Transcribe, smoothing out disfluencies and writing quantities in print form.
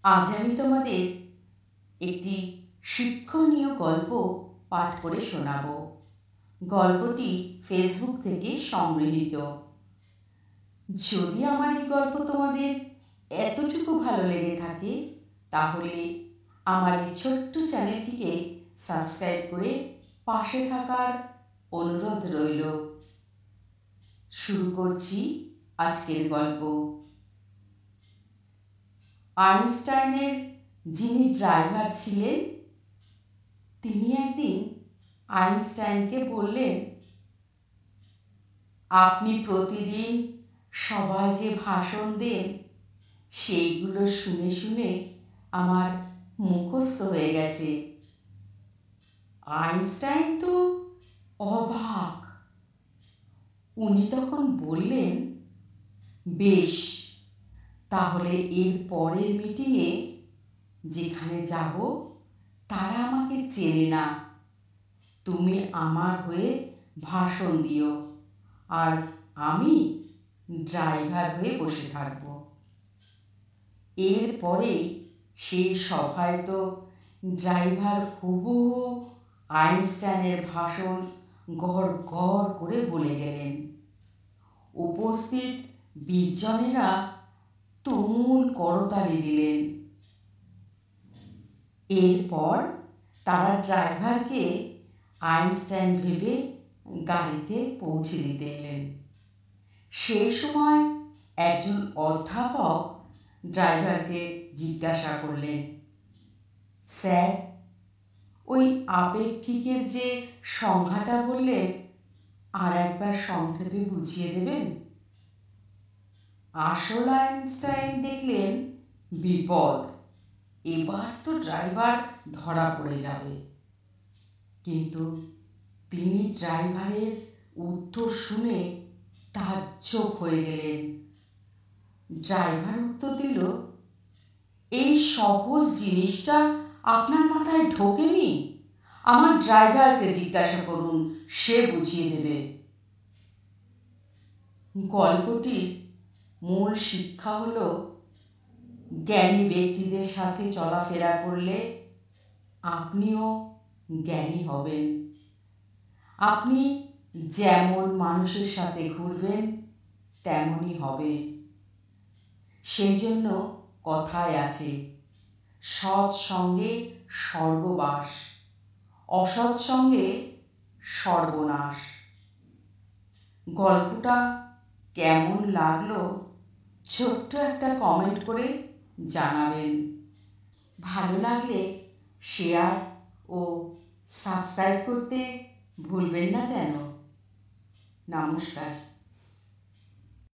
আজ আমি তোমাদের একটি শিক্ষণীয় গল্প পাঠ করে শোনাব। গল্পটি ফেসবুক থেকে সংগৃহীত। যদি আমার এই গল্প তোমাদের এতটুকু ভালো লেগে থাকে, তাহলে আমার এই ছোট্ট চ্যানেলটিকে সাবস্ক্রাইব করে পাশে থাকার অনুরোধ রইল। শুরু করছি আজকের গল্প। আইনস্টাইনের যিনি ড্রাইভার ছিলেন, তিনি একদিন আইনস্টাইনকে বললেন, আপনি প্রতিদিন সবাই যে ভাষণ দেন, সেইগুলো শুনে শুনে আমার মুখস্থ হয়ে গেছে। আইনস্টাইন তো অবাক। উনি তখন বললেন, বেশ, তাহলে এর পরের মিটিংয়ে যেখানে যাব তারা আমাকে চেনে না। তুমি আমার হয়ে ভাষণ দিও, আর আমি ড্রাইভার হয়ে বসে থাকব। এরপরে সেই সভায় তো ড্রাইভার হুবহু আইনস্টাইনের ভাষণ গড় গড় করে বলে গেলেন। উপস্থিত 20 জনেরা তুমুল করতালি দিলেন। এরপর তারা ড্রাইভারকে আইনস্টাইন ভেবে গাড়িতে পৌঁছে দিতে এলেন। সেই সময় একজন অধ্যাপক ড্রাইভারকে জিজ্ঞাসা করলেন, স্যার, ওই আপেক্ষিকের যে সংজ্ঞাটা বললেন, আর একবার সংক্ষেপে বুঝিয়ে দেবেন? আসল আইনস্টাইন দেখলেন বিপদ, এবার তো ড্রাইভার ধরা পড়ে যাবে। কিন্তু তিনি ড্রাইভারের উত্তর শুনে তাজ্জব হয়ে গেলেন। ড্রাইভার উত্তর দিল, এই সহজ জিনিসটা আপনার মাথায় ঢোকেনি? আমার ড্রাইভারকে জিজ্ঞাসা করুন, সে বুঝিয়ে দেবে। গল্পটির মূল শিক্ষা হলো, জ্ঞানী ব্যক্তিদের সাথে চলাফেরা করলে আপনিও জ্ঞানী হবেন। আপনি যেমন মানুষের সাথে ঘুরবেন তেমনই হবে। সেই জন্য কথায় আছে, সৎ সঙ্গে স্বর্গবাস, অসৎ সঙ্গে সর্বনাশ। গল্পটা কেমন লাগলো ছোট্ট একটা কমেন্ট করে জানাবেন। ভালো লাগলে শেয়ার ও সাবস্ক্রাইব করতে ভুলবেন না যেন। নমস্কার।